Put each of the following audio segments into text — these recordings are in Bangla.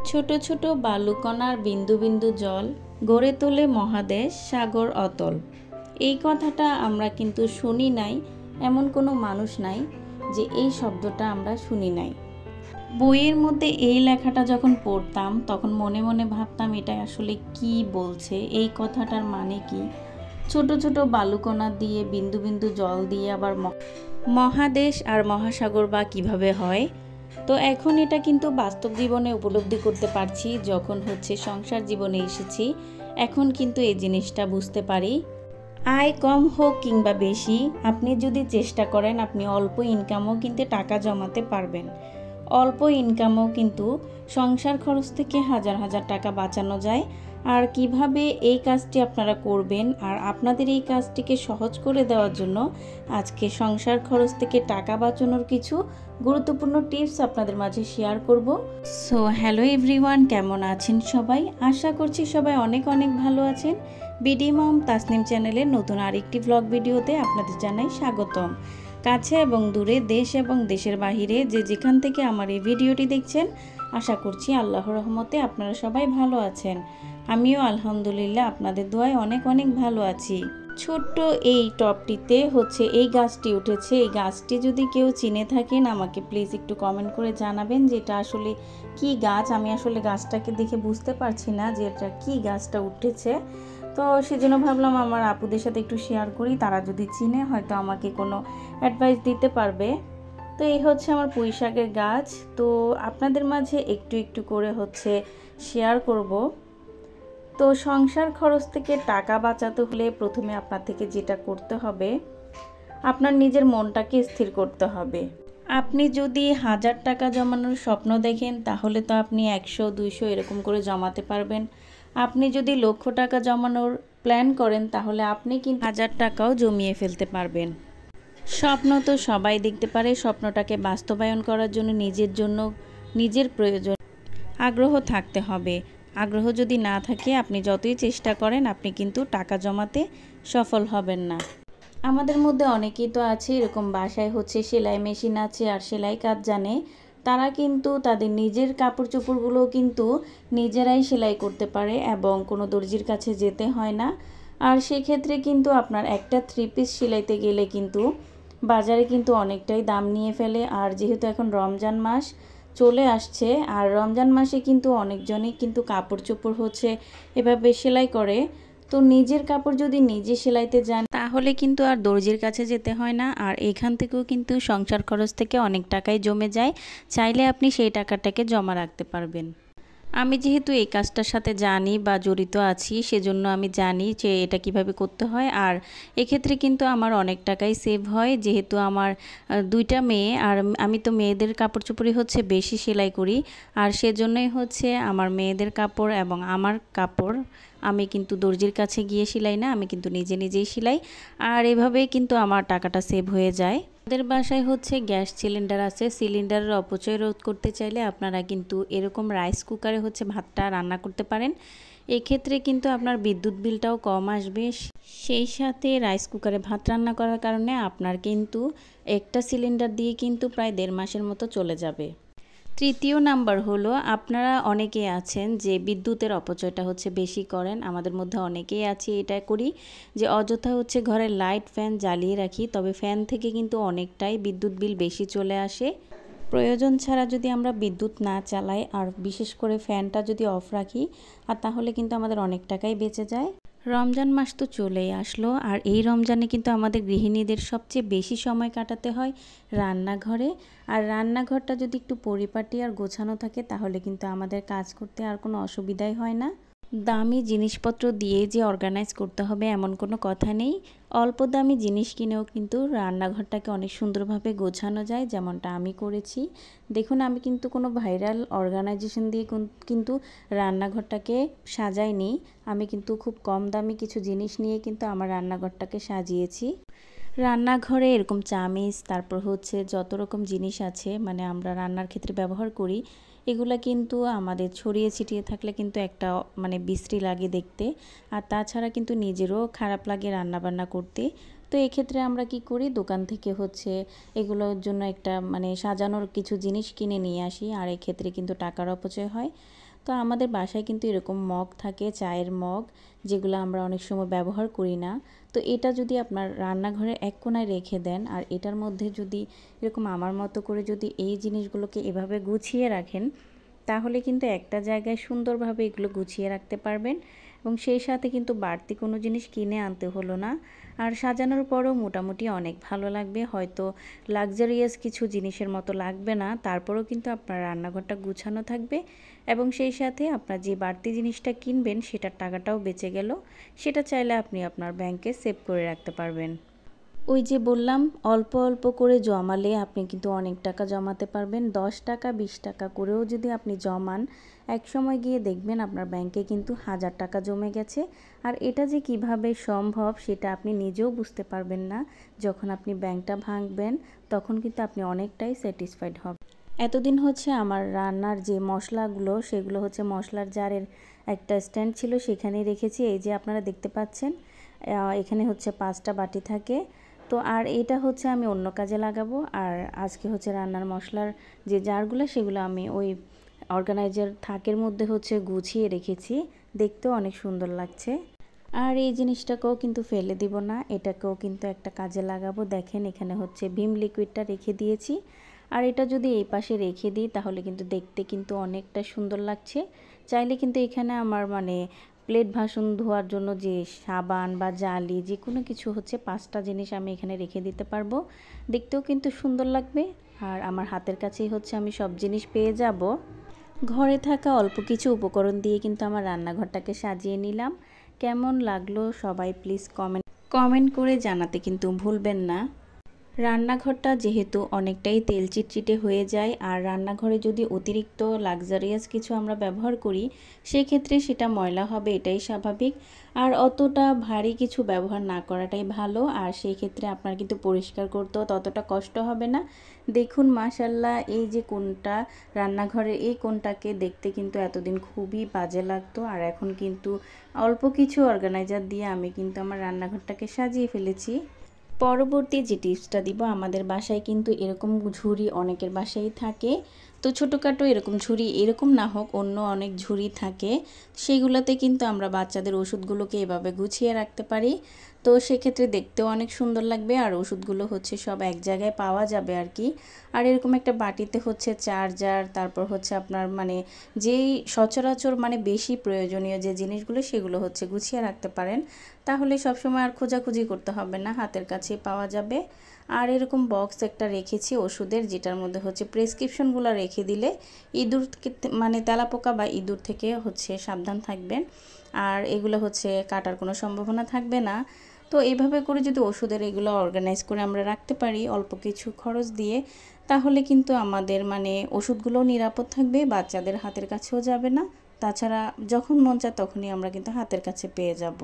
ছোট ছোট বালুকণার বিন্দু বিন্দু জল গড়ে তোলে মহাদেশ সাগর অতল। এই কথাটা আমরা কিন্তু শুনি নাই, এমন কোনো মানুষ নাই যে এই শব্দটা আমরা শুনি নাই। বইয়ের মধ্যে এই লেখাটা যখন পড়তাম তখন মনে মনে ভাবতাম এটা আসলে কি বলছে, এই কথাটার মানে কি। ছোট ছোট বালুকণা দিয়ে বিন্দু বিন্দু জল দিয়ে আবার মহাদেশ আর মহাসাগর বা কিভাবে হয়। তো এখন এটা কিন্তু বাস্তব জীবনে উপলব্ধি করতে পারছি, যখন সংসার জীবনে এসেছি এখন কিন্তু এই জিনিসটা বুঝতে পারি। আয় কম হোক কিংবা বেশি, আপনি যদি চেষ্টা করেন আপনি অল্প ইনকামও কিন্তু টাকা জমাতে পারবেন। অল্প ইনকামও কিন্তু সংসার খরচ থেকে হাজার হাজার টাকা বাঁচানো যায়। আর কিভাবে এই কাজটি আপনারা করবেন আর আপনাদের এই কাজটিকে সহজ করে দেওয়ার জন্য আজকে সংসার খরচ থেকে টাকা বাঁচানোর কিছু গুরুত্বপূর্ণ টিপস আপনাদের মাঝে শেয়ার করব। সো হ্যালো এভরিওয়ান, কেমন আছেন সবাই? আশা করছি সবাই অনেক অনেক ভালো আছেন। বিডি মম তাসনিম চ্যানেলের নতুন আরেকটি ব্লগ ভিডিওতে আপনাদের জানাই স্বাগতম। কাছে এবং দূরে, দেশ এবং দেশের বাহিরে যে যেখান থেকে আমার এই ভিডিওটি দেখছেন, আশা করছি আল্লাহর রহমতে আপনারা সবাই ভালো আছেন। আমিও আলহামদুলিল্লাহ আপনাদের দোয়ায় অনেক অনেক ভালো আছি। ছোট্ট এই টপটিতে এই গাছটি উঠেছে। এই গাছটি যদি কেউ চিনে থাকেন আমাকে প্লিজ একটু কমেন্ট করে জানাবেন যে এটা আসলে কি গাছ। আমি আসলে গাছটাকে দেখে বুঝতে পারছি না যে এটা কি গাছটা উঠেছে। তো সেজন্য ভাবলাম আমার আপুদের সাথে একটু শেয়ার করি, তারা যদি চিনে হয়তো আমাকে কোনো অ্যাডভাইস দিতে পারবে। তো এই আমার পুঁই শাকের গাছ। তো আপনাদের মাঝে একটু একটু করে শেয়ার করব। তো সংসার খরচ থেকে টাকা বাঁচাতে হলে প্রথমে আপনার থেকে যেটা করতে হবে, আপনার নিজের মনটাকে স্থির করতে হবে। আপনি যদি 1000 টাকা জমানোর স্বপ্ন দেখেন তাহলে তো আপনি 100, 200 এরকম করে জমাতে পারবেন। আপনি যদি লক্ষ টাকা জমানোর প্ল্যান করেন তাহলে আপনি কিন্তু 1000 টাকাও জমিয়ে ফেলতে পারবেন। স্বপ্ন তো সবাই দেখতে পারে, স্বপ্নটাকে বাস্তবায়ন করার জন্য নিজের প্রয়োজন আগ্রহ থাকতে হবে। আগ্রহ যদি না থাকে আপনি যতই চেষ্টা করেন আপনি কিন্তু টাকা জমাতে সফল হবেন না। আমাদের মধ্যে অনেকেই তো আছে এরকম, বাসায় সেলাই মেশিন আছে আর সেলাই কাজ জানে, তারা কিন্তু তাদের নিজের কাপড় চোপড়গুলো কিন্তু নিজেরাই সেলাই করতে পারে এবং কোনো দর্জির কাছে যেতে হয় না। আর সেক্ষেত্রে কিন্তু আপনার একটা 3 পিস সেলাইতে গেলে কিন্তু বাজারে কিন্তু অনেকটাই দাম নিয়ে ফেলে। আর যেহেতু এখন রমজান মাস চলে আসছে, আর রমজান মাসে কিন্তু অনেকজনই কিন্তু কাপড় চোপড় এভাবে সেলাই করে। তো নিজের কাপড় যদি নিজে সেলাইতে যান তাহলে কিন্তু আর দর্জির কাছে যেতে হয় না। আর এখান থেকেও কিন্তু সংসার খরচ থেকে অনেক টাকাই জমে যায়, চাইলে আপনি সেই টাকাটাকে জমা রাখতে পারবেন। আমি যেহেতু এই কাজটার সাথে জানি বা জড়িত আছি, সেজন্য আমি জানি যে এটা কিভাবে করতে হয়। আর এক্ষেত্রে কিন্তু আমার অনেক টাকাই সেভ হয়, যেহেতু আমার 2টা মেয়ে আর আমি তো মেয়েদের কাপড় চোপড়ই বেশি সেলাই করি। আর সেজন্যই আমার মেয়েদের কাপড় এবং আমার কাপড় আমি কিন্তু দর্জির কাছে গিয়ে সেলাই না, আমি কিন্তু নিজে নিজেই সেলাই। আর এভাবেই কিন্তু আমার টাকাটা সেভ হয়ে যায়। আমাদের বাসায় গ্যাস সিলিন্ডার আছে। সিলিন্ডারের অপচয় রোধ করতে চাইলে আপনারা কিন্তু এরকম রাইস কুকারে ভাতটা রান্না করতে পারেন। এক্ষেত্রে কিন্তু আপনার বিদ্যুৎ বিলটাও কম আসবে। সেই সাথে রাইস কুকারে ভাত রান্না করার কারণে আপনার কিন্তু একটা সিলিন্ডার দিয়ে কিন্তু প্রায় 1.5 মাসের মতো চলে যাবে। তৃতীয় নাম্বার হলো, আপনারা অনেকেই আছেন যে বিদ্যুতের অপচয়টা বেশি করেন। আমাদের মধ্যে অনেকেই আছে এটা করি যে অযথা ঘরের লাইট ফ্যান জ্বালিয়ে রাখি, তবে ফ্যান থেকে কিন্তু অনেকটাই বিদ্যুৎ বিল বেশি চলে আসে। প্রয়োজন ছাড়া যদি আমরা বিদ্যুৎ না চালাই আর বিশেষ করে ফ্যানটা যদি অফ রাখি, আর তাহলে কিন্তু আমাদের অনেক টাকাই বেঁচে যায়। রমজান মাস তো চলেই আসলো, আর এই রমজানে কিন্তু আমাদের গৃহিণীদের সবচেয়ে বেশি সময় কাটাতে হয় রান্নাঘরে। আর রান্নাঘরটা যদি একটু পরিপাটি আর গোছানো থাকে তাহলে কিন্তু আমাদের কাজ করতে আর কোনো অসুবিধাই হয় না। দামি জিনিসপত্র দিয়ে যে অর্গানাইজ করতে হবে এমন কোনো কথা নেই। অল্প দামি জিনিস কিনেও কিন্তু রান্নাঘরটাকে অনেক সুন্দরভাবে গোছানো যায়, যেমনটা আমি করেছি। দেখুন, আমি কিন্তু কোনো ভাইরাল অর্গানাইজেশন দিয়ে কিন্তু রান্নাঘরটাকে সাজাইনি। আমি কিন্তু খুব কম দামি কিছু জিনিস নিয়ে কিন্তু আমার রান্নাঘরটাকে সাজিয়েছি। রান্নাঘরে এরকম চামিচ, তারপর যত রকম জিনিস আছে মানে আমরা রান্নার ক্ষেত্রে ব্যবহার করি, এগুলা কিন্তু আমাদের ছড়িয়ে ছিটিয়ে থাকলে কিন্তু একটা বিশ্রী লাগে দেখতে। আর তাছাড়া কিন্তু নিজেরও খারাপ লাগে রান্নাবান্না করতে। তো এক্ষেত্রে আমরা কি করি, দোকান থেকে এগুলোর জন্য একটা সাজানোর কিছু জিনিস কিনে নিয়ে আসি। আর এক্ষেত্রে কিন্তু টাকার অপচয় হয়। তো আমাদের বাসায় কিন্তু এরকম মগ থাকে, চায়ের মগ, যেগুলো আমরা অনেক সময় ব্যবহার করি না। তো এটা যদি আপনার রান্নাঘরে এক কোণায় রেখে দেন আর এটার মধ্যে যদি এরকম আমার মতো করে যদি এই জিনিসগুলোকে এভাবে গুছিয়ে রাখেন, তাহলে কিন্তু একটা জায়গায় সুন্দরভাবে এগুলো গুছিয়ে রাখতে পারবেন এবং সেই সাথে কিন্তু বাড়তি কোনো জিনিস কিনে আনতে হলো না। আর সাজানোর পরও মোটামুটি অনেক ভালো লাগবে, হয়তো লাক্সারিয়াস কিছু জিনিসের মতো লাগবে না, তারপরেও কিন্তু আপনার রান্নাঘরটা গুছানো থাকবে এবং সেই সাথে আপনার যে বাড়তি জিনিসটা কিনবেন সেটার টাকাটাও বেঁচে গেল। সেটা চাইলে আপনি আপনার ব্যাংকে সেভ করে রাখতে পারবেন। ওই যে বললাম, অল্প অল্প করে জমালে আপনি কিন্তু অনেক টাকা জমাতে পারবেন। 10 টাকা 20 টাকা করেও যদি আপনি জমান, এক সময় গিয়ে দেখবেন আপনার ব্যাংকে কিন্তু 1000 টাকা জমে গেছে। আর এটা যে কিভাবে সম্ভব সেটা আপনি নিজেও বুঝতে পারবেন না। যখন আপনি ব্যাংকটা ভাঙবেন তখন কিন্তু আপনি অনেকটাই স্যাটিসফাইড হবেন। এতদিন হচ্ছে আমার রান্নার যে মশলাগুলো সেগুলো হচ্ছে মশলার জারের একটা স্ট্যান্ড ছিল, সেখানেই রেখেছি। এই যে আপনারা দেখতে পাচ্ছেন, এখানে হচ্ছে 5টা বাটি থাকে। তো আর এটা হচ্ছে আমি অন্য কাজে লাগাবো। আর আজকে হচ্ছে রান্নার মশলার যে জারগুলো সেগুলো আমি ওই অর্গানাইজার থাকের মধ্যে হচ্ছে গুছিয়ে রেখেছি, দেখতেও অনেক সুন্দর লাগছে। আর এই জিনিসটাকেও কিন্তু ফেলে দিব না, এটাকেও কিন্তু একটা কাজে লাগাবো। দেখেন এখানে হচ্ছে ভিম লিকুইডটা রেখে দিয়েছি, আর এটা যদি এই পাশে রেখে দিই তাহলে কিন্তু দেখতে কিন্তু অনেকটা সুন্দর লাগছে। চাইলে কিন্তু এখানে আমার প্লেট বাসন ধোয়ার জন্য যে সাবান বা জালি যে কোনো কিছু হচ্ছে 5টা জিনিস আমি এখানে রেখে দিতে পারবো, দেখতেও কিন্তু সুন্দর লাগবে। আর আমার হাতের কাছেই হচ্ছে আমি সব জিনিস পেয়ে যাব। ঘরে থাকা অল্প কিছু উপকরণ দিয়ে কিন্তু আমার রান্নাঘরটাকে সাজিয়ে নিলাম। কেমন লাগলো সবাই প্লিজ কমেন্ট করে জানাতে কিন্তু ভুলবেন না। রান্নাঘরটা যেহেতু অনেকটাই তেল চিটচিটে হয়ে যায়, আর রান্নাঘরে যদি অতিরিক্ত লাক্সারিয়াস কিছু আমরা ব্যবহার করি সেক্ষেত্রে সেটা ময়লা হবে, এটাই স্বাভাবিক। আর অতটা ভারী কিছু ব্যবহার না করাটাই ভালো, আর সেই ক্ষেত্রে আপনার কিন্তু পরিষ্কার করতেও ততটা কষ্ট হবে না। দেখুন মাশাল্লাহ, এই যে কোণটা, রান্নাঘরের এই কোণটাকে দেখতে কিন্তু এতদিন খুবই বাজে লাগতো, আর এখন কিন্তু অল্প কিছু অর্গানাইজার দিয়ে আমি কিন্তু আমার রান্নাঘরটাকে সাজিয়ে ফেলেছি। পরবর্তী যে টিপসটা দিব, আমাদের বাসায় কিন্তু এরকম ঝুড়ি অনেকের বাসায় থাকে। তো ছোটোখাটো এরকম ঝুড়ি, এরকম না হোক অন্য অনেক ঝুড়ি থাকে, সেগুলোতে কিন্তু আমরা বাচ্চাদের ওষুধগুলোকে এভাবে গুছিয়ে রাখতে পারি। তো সেক্ষেত্রে দেখতেও অনেক সুন্দর লাগবে, আর ওষুধগুলো হচ্ছে সব এক জায়গায় পাওয়া যাবে আর কি। আর এরকম একটা বাটিতে হচ্ছে চার্জার, তারপর হচ্ছে আপনার যেই সচরাচর বেশি প্রয়োজনীয় যে জিনিসগুলো সেগুলো হচ্ছে গুছিয়ে রাখতে পারেন, তাহলে সবসময় আর খোঁজাখুঁজি করতে হবে না, হাতের কাছে পাওয়া যাবে। আর এরকম বক্স একটা রেখেছি ওষুধের, যেটার মধ্যে হচ্ছে প্রেসক্রিপশনগুলো রেখে দিলে ইঁদুর তেলাপোকা বা ইঁদুর থেকে হচ্ছে সাবধান থাকবেন, আর এগুলো হচ্ছে কাটার কোনো সম্ভাবনা থাকবে না। তো এইভাবে করে যদি ওষুধের এগুলো অর্গানাইজ করে আমরা রাখতে পারি অল্প কিছু খরচ দিয়ে, তাহলে কিন্তু আমাদের ওষুধগুলোও নিরাপদ থাকবে, বাচ্চাদের হাতের কাছেও যাবে না। তাছাড়া যখন মন চায় তখনই আমরা কিন্তু হাতের কাছে পেয়ে যাব।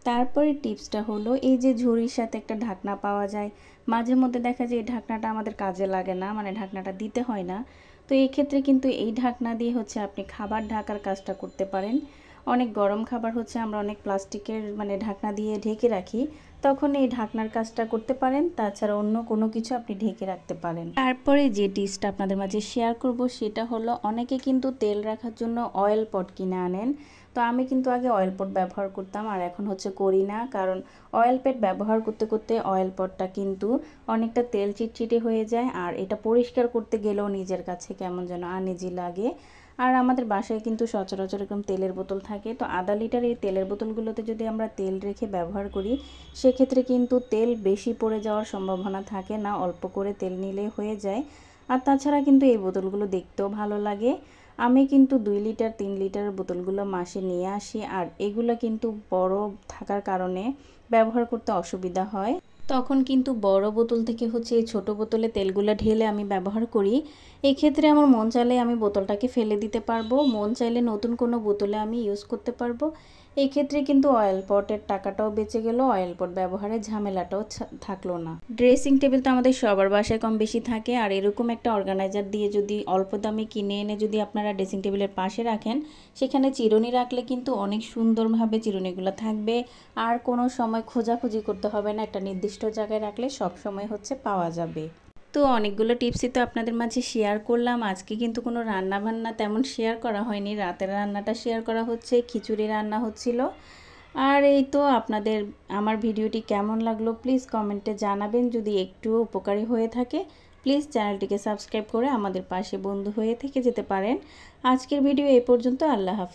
তারপরে টিপসটা হলো, এই যে ঝুড়ির সাথে একটা ঢাকনা পাওয়া যায়, মাঝে মধ্যে দেখা যায় এই ঢাকনাটা আমাদের কাজে লাগে না, ঢাকনাটা দিতে হয় না। তো এই ক্ষেত্রে কিন্তু এই ঢাকনা দিয়ে হচ্ছে আপনি খাবার ঢাকার কাজটা করতে পারেন। অনেক গরম খাবার হচ্ছে আমরা অনেক প্লাস্টিকের ঢাকনা দিয়ে ঢেকে রাখি, তখন এই ঢাকনার কাজটা করতে পারেন। তাছাড়া অন্য কোনো কিছু আপনি ঢেকে রাখতে পারেন। তারপরে যে টিপসটা আপনাদের মাঝে শেয়ার করব সেটা হলো, অনেকে কিন্তু তেল রাখার জন্য অয়েল পট কিনে আনেন। তো আমি কিন্তু আগে অয়েল পট ব্যবহার করতাম, আর এখন হচ্ছে করি না, কারণ অয়েল পট ব্যবহার করতে করতে অয়েল পটটা কিন্তু অনেকটা তেল চিটচিটে হয়ে যায়, আর এটা পরিষ্কার করতে গেলেও নিজের কাছে কেমন যেন আনইজি লাগে। আর আমাদের বাসায় কিন্তু সচরাচর এরকম তেলের বোতল থাকে, তো আধা লিটার এই তেলের বোতলগুলোতে যদি আমরা তেল রেখে ব্যবহার করি সেক্ষেত্রে কিন্তু তেল বেশি পড়ে যাওয়ার সম্ভাবনা থাকে না, অল্প করে তেল নিলে হয়ে যায়। আর তাছাড়া কিন্তু এই বোতলগুলো দেখতেও ভালো লাগে। আমি কিন্তু 2 লিটার 3 লিটারের বোতলগুলো মাসে নিয়ে আসি, আর এগুলো কিন্তু বড় থাকার কারণে ব্যবহার করতে অসুবিধা হয়, তখন কিন্তু বড় বোতল থেকে হচ্ছে এই ছোটো বোতলে তেলগুলো ঢেলে আমি ব্যবহার করি। এক্ষেত্রে আমার মন চাইলে আমি বোতলটাকে ফেলে দিতে পারবো, মন চাইলে নতুন কোনো বোতলে আমি ইউজ করতে পারবো। এই ক্ষেত্রে কিন্তু অয়েল পটের টাকাটাও বেঁচে গেল, অয়েল পট ব্যবহারের ঝামেলাটাও থাকলো না। ড্রেসিং টেবিল তো আমাদের সবার বাসায় কম বেশি থাকে, আর এরকম একটা অর্গানাইজার দিয়ে যদি অল্প দামে কিনে এনে যদি আপনারা ড্রেসিং টেবিলের পাশে রাখেন, সেখানে চিরুনি রাখলে কিন্তু অনেক সুন্দরভাবে চিরুনিগুলো থাকবে, আর কোনো সময় খোঁজাখুঁজি করতে হবে না, একটা নির্দিষ্ট জায়গায় রাখলে সব সময় হচ্ছে পাওয়া যাবে। তো অনেকগুলো টিপসই তো আপনাদের মাঝে শেয়ার করলাম। আজকে কিন্তু কোনো রান্না বান্না তেমন শেয়ার করা হয়নি, রাতের রান্নাটা শেয়ার করা হচ্ছে, খিচুড়ি রান্না হচ্ছিল। আর এই তো আপনাদের আমার ভিডিওটি কেমন লাগলো প্লিজ কমেন্টে জানাবেন। যদি একটু উপকারী হয়ে থাকে প্লিজ চ্যানেলটিকে সাবস্ক্রাইব করে আমাদের পাশে বন্ধু হয়ে থেকে যেতে পারেন। আজকের ভিডিও এই পর্যন্ত। আল্লাহ হাফেজ।